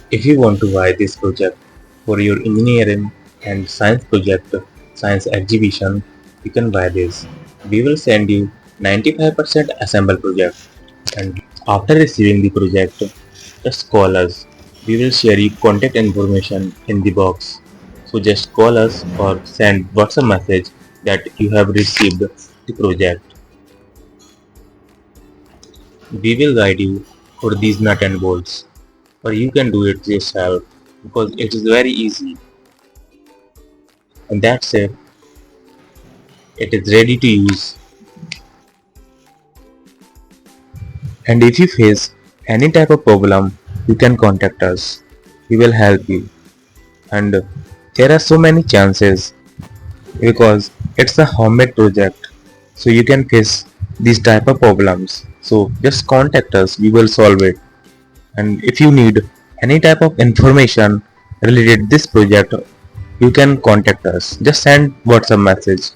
If you want to buy this project for your engineering and science project, science exhibition, you can buy this. We will send you 95% assemble project, and after receiving the project, just call us. We will share you contact information in the box. So just call us or send WhatsApp message that you have received the project. We will guide you for these nut and bolts, or you can do it yourself because it is very easy. And that's it. It is ready to use. And if you face any type of problem, you can contact us. We will help you. And there are so many chances because it's a homemade project. So you can face these type of problems. So just contact us. We will solve it. And if you need any type of information related to this project, you can contact us. Just send WhatsApp message.